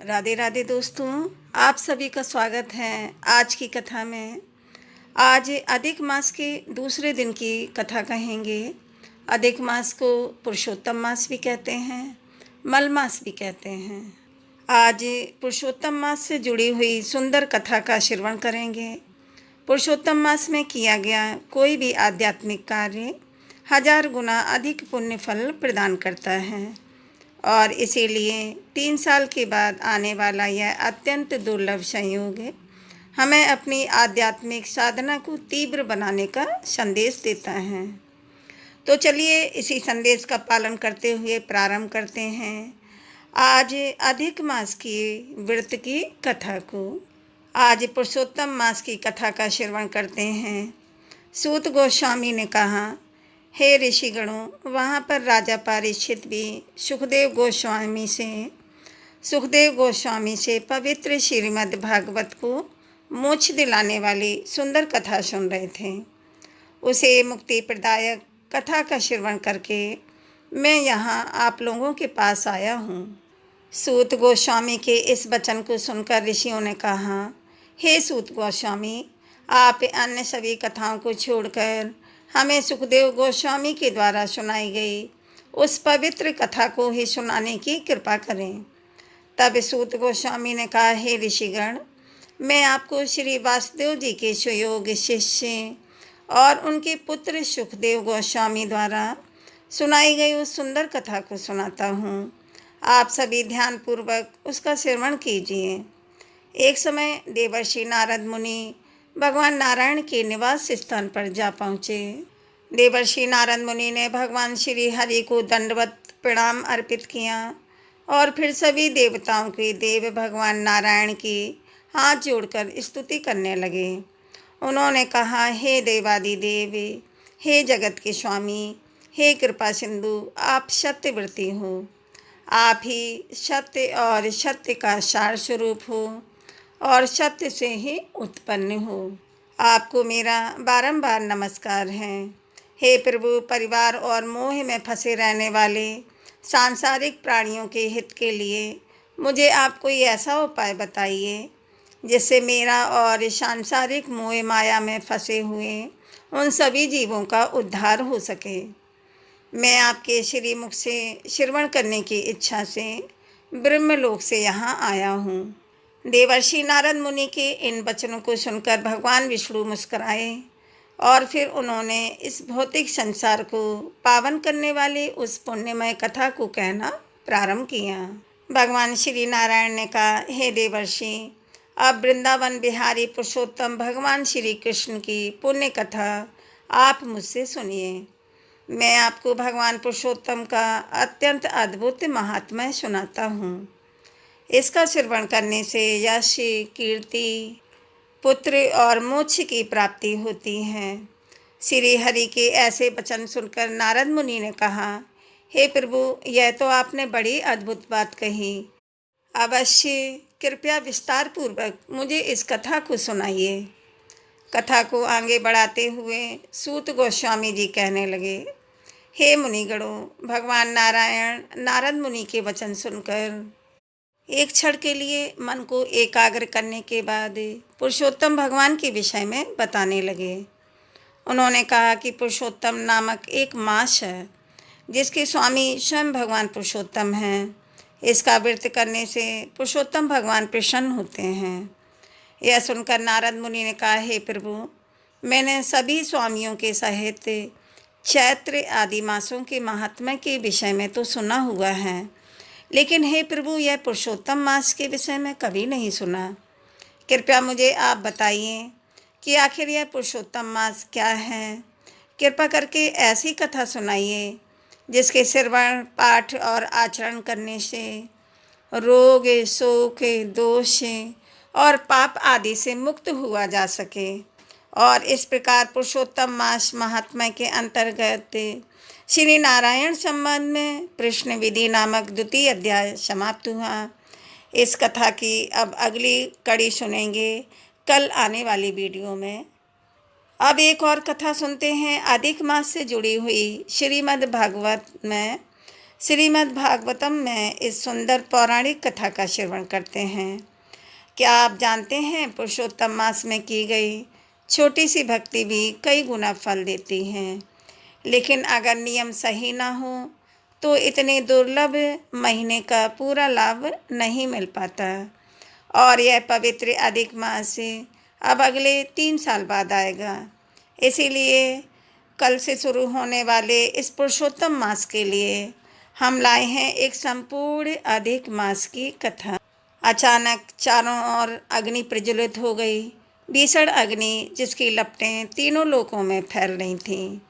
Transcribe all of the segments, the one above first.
राधे राधे दोस्तों, आप सभी का स्वागत है आज की कथा में। आज अधिक मास के दूसरे दिन की कथा कहेंगे। अधिक मास को पुरुषोत्तम मास भी कहते हैं, मल मास भी कहते हैं। आज पुरुषोत्तम मास से जुड़ी हुई सुंदर कथा का श्रवण करेंगे। पुरुषोत्तम मास में किया गया कोई भी आध्यात्मिक कार्य 1000 गुना अधिक पुण्य फल प्रदान करता है और इसीलिए 3 साल के बाद आने वाला यह अत्यंत दुर्लभ संयोग हमें अपनी आध्यात्मिक साधना को तीव्र बनाने का संदेश देता है। तो चलिए इसी संदेश का पालन करते हुए प्रारंभ करते हैं आज अधिक मास की व्रत की कथा को। आज पुरुषोत्तम मास की कथा का श्रवण करते हैं। सूत गोस्वामी ने कहा, हे ऋषिगणों, वहाँ पर राजा परीक्षित भी सुखदेव गोस्वामी से पवित्र श्रीमद् भागवत को मोक्ष दिलाने वाली सुंदर कथा सुन रहे थे। उसे मुक्ति प्रदायक कथा का श्रवण करके मैं यहाँ आप लोगों के पास आया हूँ। सूत गोस्वामी के इस वचन को सुनकर ऋषियों ने कहा, हे सूत गोस्वामी, आप अन्य सभी कथाओं को छोड़कर हमें सुखदेव गोस्वामी के द्वारा सुनाई गई उस पवित्र कथा को ही सुनाने की कृपा करें। तब सूत गोस्वामी ने कहा, हे ऋषिगण, मैं आपको श्री वासुदेव जी के सुयोग्य शिष्य और उनके पुत्र सुखदेव गोस्वामी द्वारा सुनाई गई उस सुंदर कथा को सुनाता हूँ। आप सभी ध्यानपूर्वक उसका श्रवण कीजिए। एक समय देवर्षि नारद मुनि भगवान नारायण के निवास स्थान पर जा पहुँचे। देवर्षि नारद मुनि ने भगवान श्री हरि को दंडवत प्रणाम अर्पित किया और फिर सभी देवताओं के देव भगवान नारायण की हाथ जोड़कर स्तुति करने लगे। उन्होंने कहा, हे देवादिदेव, हे जगत के स्वामी, हे कृपा सिंधु, आप सत्यव्रती हो। आप ही सत्य और सत्य का सार स्वरूप हो और सत्य से ही उत्पन्न हो। आपको मेरा बारंबार नमस्कार है। हे प्रभु, परिवार और मोह में फंसे रहने वाले सांसारिक प्राणियों के हित के लिए मुझे आप कोई ऐसा उपाय बताइए जिससे मेरा और सांसारिक मोह माया में फंसे हुए उन सभी जीवों का उद्धार हो सके। मैं आपके श्रीमुख से श्रवण करने की इच्छा से ब्रह्मलोक से यहाँ आया हूँ। देवर्षि नारद मुनि के इन वचनों को सुनकर भगवान विष्णु मुस्कुराए और फिर उन्होंने इस भौतिक संसार को पावन करने वाली उस पुण्यमय कथा को कहना प्रारंभ किया। भगवान श्री नारायण ने कहा, हे देवर्षि, अब वृंदावन बिहारी पुरुषोत्तम भगवान श्री कृष्ण की पुण्य कथा आप मुझसे सुनिए। मैं आपको भगवान पुरुषोत्तम का अत्यंत अद्भुत महात्म्य सुनाता हूँ। इसका श्रवण करने से यश, कीर्ति, पुत्र और मोक्ष की प्राप्ति होती है। श्री हरि के ऐसे वचन सुनकर नारद मुनि ने कहा, हे प्रभु, यह तो आपने बड़ी अद्भुत बात कही। अवश्य कृपया विस्तार पूर्वक मुझे इस कथा को सुनाइए। कथा को आगे बढ़ाते हुए सूत गोस्वामी जी कहने लगे, हे मुनिगणों, भगवान नारायण नारद मुनि के वचन सुनकर एक क्षण के लिए मन को एकाग्र करने के बाद पुरुषोत्तम भगवान के विषय में बताने लगे। उन्होंने कहा कि पुरुषोत्तम नामक एक मास है जिसके स्वामी स्वयं भगवान पुरुषोत्तम हैं। इसका व्रत करने से पुरुषोत्तम भगवान प्रसन्न होते हैं। यह सुनकर नारद मुनि ने कहा, हे प्रभु, मैंने सभी स्वामियों के सहित चैत्र आदि मासों के महात्म्य के विषय में तो सुना हुआ है, लेकिन हे प्रभु, यह पुरुषोत्तम मास के विषय में कभी नहीं सुना। कृपया मुझे आप बताइए कि आखिर यह पुरुषोत्तम मास क्या है। कृपा करके ऐसी कथा सुनाइए जिसके श्रवण, पाठ और आचरण करने से रोग, शोक, दोष और पाप आदि से मुक्त हुआ जा सके। और इस प्रकार पुरुषोत्तम मास महात्म्य के अंतर्गत श्री नारायण संबंध में प्रश्न विधि नामक द्वितीय अध्याय समाप्त हुआ। इस कथा की अब अगली कड़ी सुनेंगे कल आने वाली वीडियो में। अब एक और कथा सुनते हैं अधिक मास से जुड़ी हुई श्रीमद् भागवत में श्रीमद् भागवतम में इस सुंदर पौराणिक कथा का श्रवण करते हैं। क्या आप जानते हैं, पुरुषोत्तम मास में की गई छोटी सी भक्ति भी कई गुना फल देती है। लेकिन अगर नियम सही ना हो तो इतने दुर्लभ महीने का पूरा लाभ नहीं मिल पाता। और यह पवित्र अधिक मास अब अगले 3 साल बाद आएगा। इसीलिए कल से शुरू होने वाले इस पुरुषोत्तम मास के लिए हम लाए हैं एक संपूर्ण अधिक मास की कथा। अचानक चारों ओर अग्नि प्रज्वलित हो गई, भीषण अग्नि जिसकी लपटें तीनों लोकों में फैल रही थीं।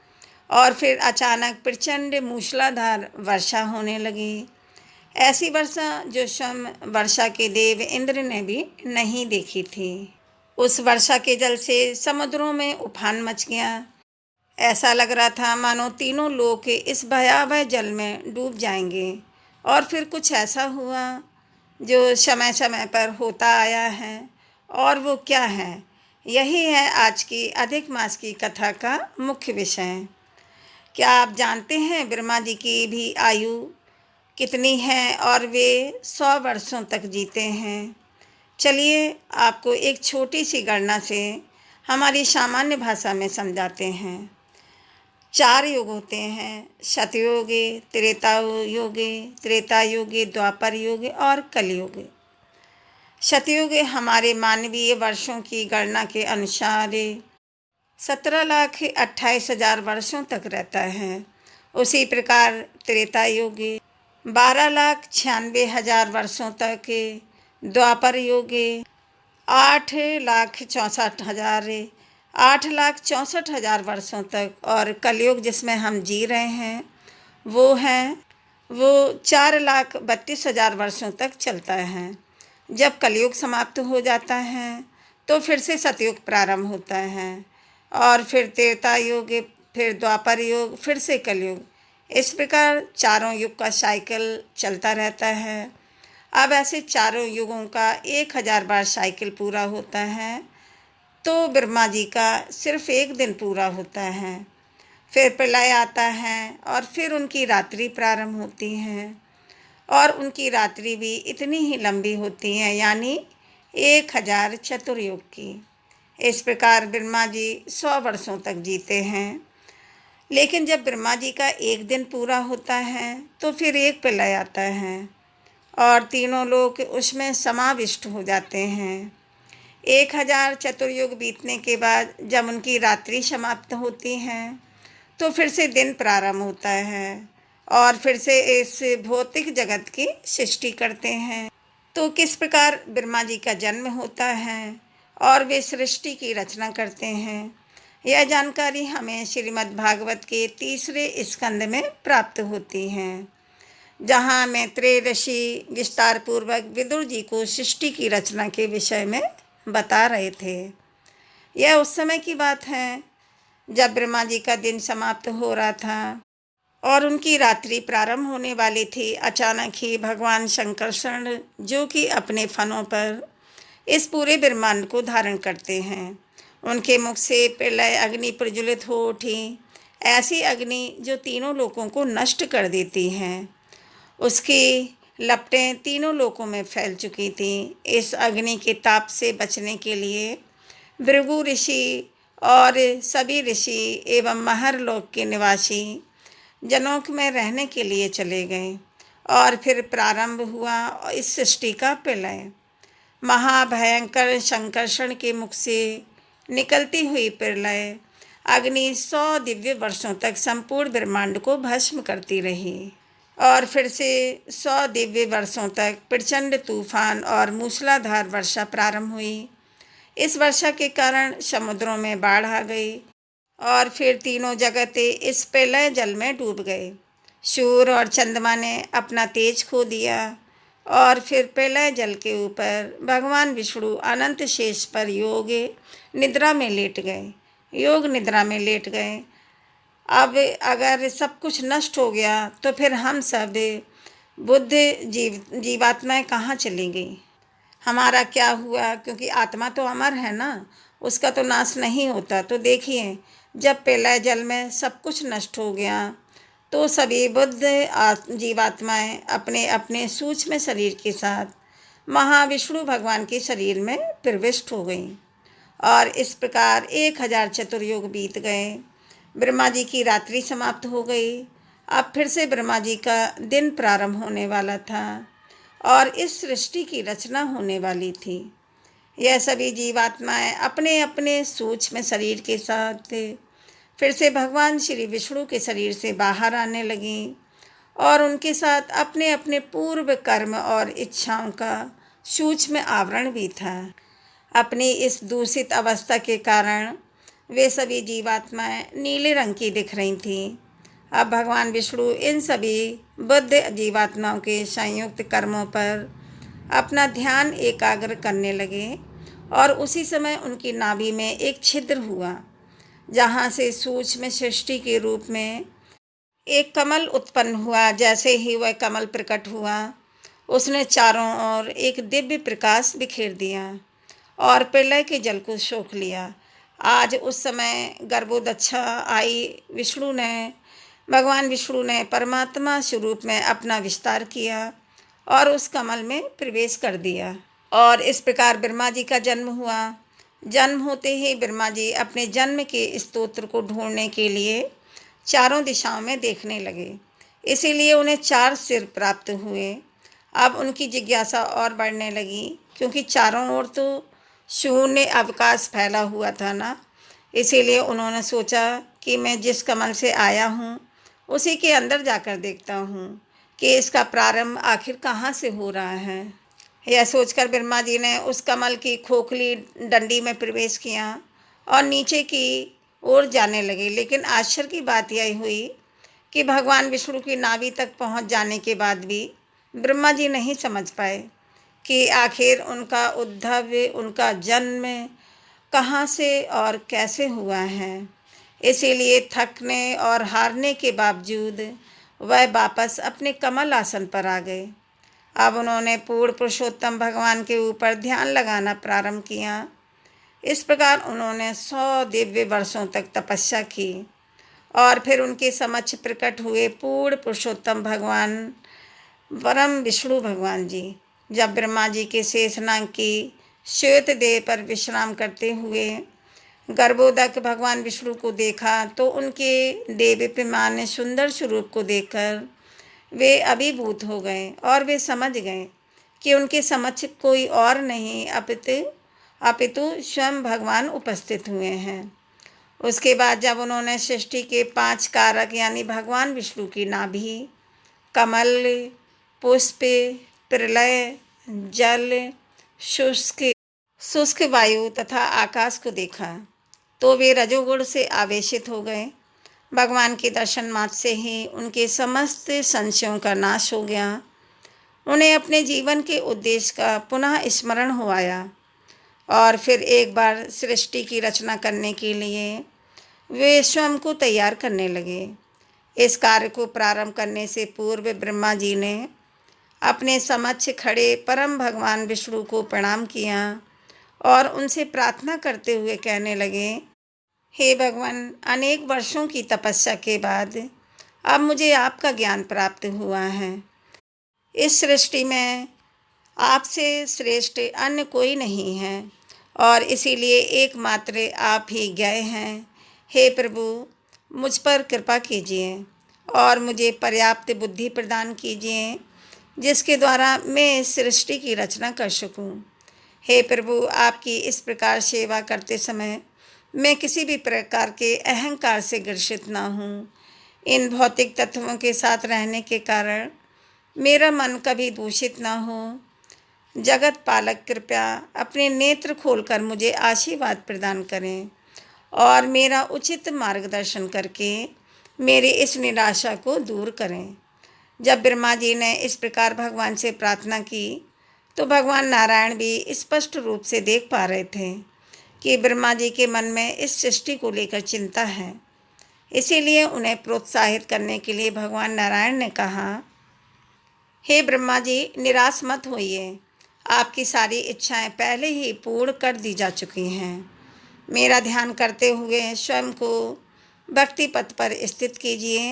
और फिर अचानक प्रचंड मूसलाधार वर्षा होने लगी, ऐसी वर्षा जो स्वयं वर्षा के देव इंद्र ने भी नहीं देखी थी। उस वर्षा के जल से समुद्रों में उफान मच गया। ऐसा लग रहा था मानो तीनों लोग इस भयावह जल में डूब जाएंगे। और फिर कुछ ऐसा हुआ जो समय समय पर होता आया है। और वो क्या है, यही है आज की अधिक मास की कथा का मुख्य विषय। क्या आप जानते हैं ब्रह्मा जी की भी आयु कितनी है और वे 100 वर्षों तक जीते हैं? चलिए आपको एक छोटी सी गणना से हमारी सामान्य भाषा में समझाते हैं। 4 युग होते हैं, सतयुग, त्रेता युग, द्वापर युग और कलयुग। सतयुग हमारे मानवीय वर्षों की गणना के अनुसार 17,28,000 वर्षों तक रहता है। उसी प्रकार त्रेता युग 12,96,000 वर्षों तक, द्वापर युग 8,64,000 वर्षों तक, और कलयुग जिसमें हम जी रहे हैं वो 4,32,000 वर्षों तक चलता है। जब कलयुग समाप्त हो जाता है तो फिर से सतयुग प्रारंभ होता है, और फिर त्रेता युग, फिर द्वापर युग, फिर से कलयुग। इस प्रकार चारों युग का साइकिल चलता रहता है। अब ऐसे चारों युगों का 1,000 बार साइकिल पूरा होता है तो ब्रह्मा जी का सिर्फ 1 दिन पूरा होता है। फिर प्रलय आता है और फिर उनकी रात्रि प्रारंभ होती है, और उनकी रात्रि भी इतनी ही लंबी होती है, यानी 1,000 चतुर्युग की। इस प्रकार ब्रह्मा जी 100 वर्षों तक जीते हैं। लेकिन जब ब्रह्मा जी का 1 दिन पूरा होता है तो फिर एक प्रलय आता है और तीनों लोग उसमें समाविष्ट हो जाते हैं। 1,000 चतुर्युग बीतने के बाद जब उनकी रात्रि समाप्त होती है तो फिर से दिन प्रारंभ होता है और फिर से इस भौतिक जगत की सृष्टि करते हैं। तो किस प्रकार ब्रह्मा जी का जन्म होता है और वे सृष्टि की रचना करते हैं, यह जानकारी हमें श्रीमद् भागवत के 3रे स्कंद में प्राप्त होती है, जहाँ मैत्रेय ऋषि विस्तार पूर्वक विदुर जी को सृष्टि की रचना के विषय में बता रहे थे। यह उस समय की बात है जब ब्रह्मा जी का दिन समाप्त हो रहा था और उनकी रात्रि प्रारंभ होने वाली थी। अचानक ही भगवान शंकरषण, जो कि अपने फनों पर इस पूरे ब्रह्मांड को धारण करते हैं, उनके मुख से प्रलय अग्नि प्रज्वलित हो उठी, ऐसी अग्नि जो तीनों लोकों को नष्ट कर देती है। उसकी लपटें तीनों लोकों में फैल चुकी थीं। इस अग्नि के ताप से बचने के लिए भृगु ऋषि और सभी ऋषि एवं महरलोक के निवासी जनोक में रहने के लिए चले गए, और फिर प्रारंभ हुआ इस सृष्टि का प्रलय। महाभयंकर शंकरषण के मुख से निकलती हुई प्रलय अग्नि 100 दिव्य वर्षों तक संपूर्ण ब्रह्मांड को भस्म करती रही, और फिर से 100 दिव्य वर्षों तक प्रचंड तूफान और मूसलाधार वर्षा प्रारंभ हुई। इस वर्षा के कारण समुद्रों में बाढ़ आ गई और फिर तीनों जगतें इस प्रलय जल में डूब गए। सूर्य और चंद्रमा ने अपना तेज खो दिया और फिर प्रलय जल के ऊपर भगवान विष्णु अनंत शेष पर योग निद्रा में लेट गए। अब अगर सब कुछ नष्ट हो गया तो फिर हम सब बुद्ध जीवात्माएं कहाँ चली गई, हमारा क्या हुआ? क्योंकि आत्मा तो अमर है ना, उसका तो नाश नहीं होता। तो देखिए, जब प्रलय जल में सब कुछ नष्ट हो गया तो सभी बुद्ध जीवात्माएं अपने अपने सूक्ष्म शरीर के साथ महाविष्णु भगवान के शरीर में प्रविष्ट हो गईं और इस प्रकार 1000 चतुर्युग बीत गए। ब्रह्मा जी की रात्रि समाप्त हो गई। अब फिर से ब्रह्मा जी का दिन प्रारंभ होने वाला था और इस सृष्टि की रचना होने वाली थी। यह सभी जीवात्माएं अपने अपने सूक्ष्म शरीर के साथ फिर से भगवान श्री विष्णु के शरीर से बाहर आने लगीं और उनके साथ अपने अपने पूर्व कर्म और इच्छाओं का सूक्ष्म आवरण भी था। अपनी इस दूषित अवस्था के कारण वे सभी जीवात्माएं नीले रंग की दिख रही थीं। अब भगवान विष्णु इन सभी बुद्ध जीवात्माओं के संयुक्त कर्मों पर अपना ध्यान एकाग्र करने लगे और उसी समय उनकी नाभि में एक छिद्र हुआ, जहाँ से सूक्ष्म सृष्टि के रूप में एक कमल उत्पन्न हुआ। जैसे ही वह कमल प्रकट हुआ, उसने चारों ओर एक दिव्य प्रकाश बिखेर दिया और प्रलय के जल को सोख लिया। आज उस समय गर्भोदच्छा आई भगवान विष्णु ने परमात्मा स्वरूप में अपना विस्तार किया और उस कमल में प्रवेश कर दिया और इस प्रकार ब्रह्मा जी का जन्म हुआ। जन्म होते ही ब्रह्मा जी अपने जन्म के स्तोत्र को ढूंढने के लिए चारों दिशाओं में देखने लगे, इसीलिए उन्हें 4 सिर प्राप्त हुए। अब उनकी जिज्ञासा और बढ़ने लगी, क्योंकि चारों ओर तो शून्य अवकाश फैला हुआ था ना। इसीलिए उन्होंने सोचा कि मैं जिस कमल से आया हूँ उसी के अंदर जाकर देखता हूँ कि इसका प्रारंभ आखिर कहाँ से हो रहा है। यह सोचकर ब्रह्मा जी ने उस कमल की खोखली डंडी में प्रवेश किया और नीचे की ओर जाने लगे। लेकिन आश्चर्य की बात यह हुई कि भगवान विष्णु की नाभि तक पहुँच जाने के बाद भी ब्रह्मा जी नहीं समझ पाए कि आखिर उनका उद्भव, उनका जन्म कहाँ से और कैसे हुआ है। इसीलिए थकने और हारने के बावजूद वह वापस अपने कमल आसन पर आ गए। अब उन्होंने पूर्ण पुरुषोत्तम भगवान के ऊपर ध्यान लगाना प्रारंभ किया। इस प्रकार उन्होंने 100 दिव्य वर्षों तक तपस्या की और फिर उनके समक्ष प्रकट हुए पूर्ण पुरुषोत्तम भगवान परम विष्णु भगवान जी। जब ब्रह्मा जी के शेषनाग की श्वेत देह पर विश्राम करते हुए गर्भोदक भगवान विष्णु को देखा तो उनके देदीप्यमान सुंदर स्वरूप को देखकर वे अभिभूत हो गए और वे समझ गए कि उनके समक्ष कोई और नहीं अपितु स्वयं भगवान उपस्थित हुए हैं। उसके बाद जब उन्होंने सृष्टि के 5 कारक यानी भगवान विष्णु की नाभि, कमल, पुष्प, प्रलय, जल, शुष्क वायु तथा आकाश को देखा तो वे रजोगुण से आवेशित हो गए। भगवान के दर्शन मात्र से ही उनके समस्त संशयों का नाश हो गया। उन्हें अपने जीवन के उद्देश्य का पुनः स्मरण हो आया और फिर एक बार सृष्टि की रचना करने के लिए वे स्वयं को तैयार करने लगे। इस कार्य को प्रारंभ करने से पूर्व ब्रह्मा जी ने अपने समक्ष खड़े परम भगवान विष्णु को प्रणाम किया और उनसे प्रार्थना करते हुए कहने लगे, हे भगवान, अनेक वर्षों की तपस्या के बाद अब मुझे आपका ज्ञान प्राप्त हुआ है। इस सृष्टि में आपसे श्रेष्ठ अन्य कोई नहीं है और इसीलिए एकमात्र आप ही गए हैं। हे प्रभु, मुझ पर कृपा कीजिए और मुझे पर्याप्त बुद्धि प्रदान कीजिए जिसके द्वारा मैं इस सृष्टि की रचना कर सकूं। हे प्रभु, आपकी इस प्रकार सेवा करते समय मैं किसी भी प्रकार के अहंकार से ग्रसित ना हूँ। इन भौतिक तत्वों के साथ रहने के कारण मेरा मन कभी दूषित ना हो। जगत पालक कृपया अपने नेत्र खोलकर मुझे आशीर्वाद प्रदान करें और मेरा उचित मार्गदर्शन करके मेरी इस निराशा को दूर करें। जब ब्रह्मा जी ने इस प्रकार भगवान से प्रार्थना की तो भगवान नारायण भी स्पष्ट रूप से देख पा रहे थे कि ब्रह्मा जी के मन में इस सृष्टि को लेकर चिंता है। इसीलिए उन्हें प्रोत्साहित करने के लिए भगवान नारायण ने कहा, हे ब्रह्मा जी, निराश मत होइए। आपकी सारी इच्छाएं पहले ही पूर्ण कर दी जा चुकी हैं। मेरा ध्यान करते हुए स्वयं को भक्ति पथ पर स्थित कीजिए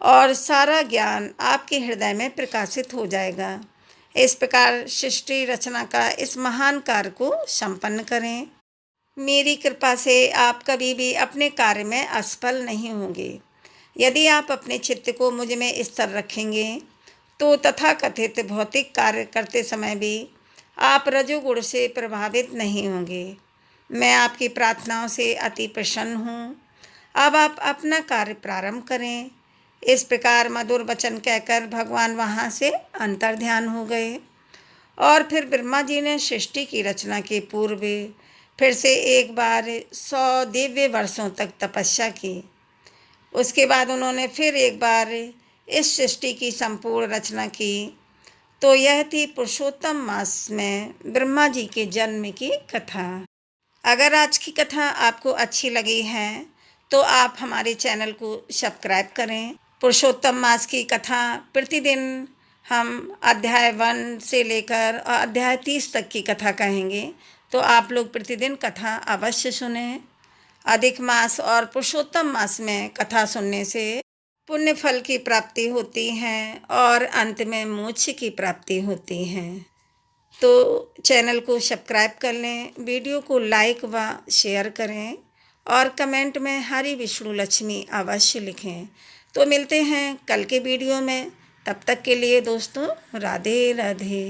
और सारा ज्ञान आपके हृदय में प्रकाशित हो जाएगा। इस प्रकार सृष्टि रचना का इस महान कार्य को संपन्न करें। मेरी कृपा से आप कभी भी अपने कार्य में असफल नहीं होंगे। यदि आप अपने चित्त को मुझ में स्थिर रखेंगे तो तथाकथित भौतिक कार्य करते समय भी आप रजोगुण से प्रभावित नहीं होंगे। मैं आपकी प्रार्थनाओं से अति प्रसन्न हूँ। अब आप अपना कार्य प्रारंभ करें। इस प्रकार मधुर वचन कहकर भगवान वहाँ से अंतर्ध्यान हो गए और फिर ब्रह्मा जी ने सृष्टि की रचना के पूर्व फिर से एक बार 100 दिव्य वर्षों तक तपस्या की। उसके बाद उन्होंने फिर एक बार इस सृष्टि की संपूर्ण रचना की। तो यह थी पुरुषोत्तम मास में ब्रह्मा जी के जन्म की कथा। अगर आज की कथा आपको अच्छी लगी है तो आप हमारे चैनल को सब्सक्राइब करें। पुरुषोत्तम मास की कथा प्रतिदिन हम अध्याय 1 से लेकर अध्याय 30 तक की कथा कहेंगे, तो आप लोग प्रतिदिन कथा अवश्य सुनें। अधिक मास और पुरुषोत्तम मास में कथा सुनने से पुण्य फल की प्राप्ति होती है और अंत में मोक्ष की प्राप्ति होती है। तो चैनल को सब्सक्राइब कर लें, वीडियो को लाइक व शेयर करें और कमेंट में हरि विष्णु लक्ष्मी अवश्य लिखें। तो मिलते हैं कल के वीडियो में। तब तक के लिए दोस्तों राधे राधे।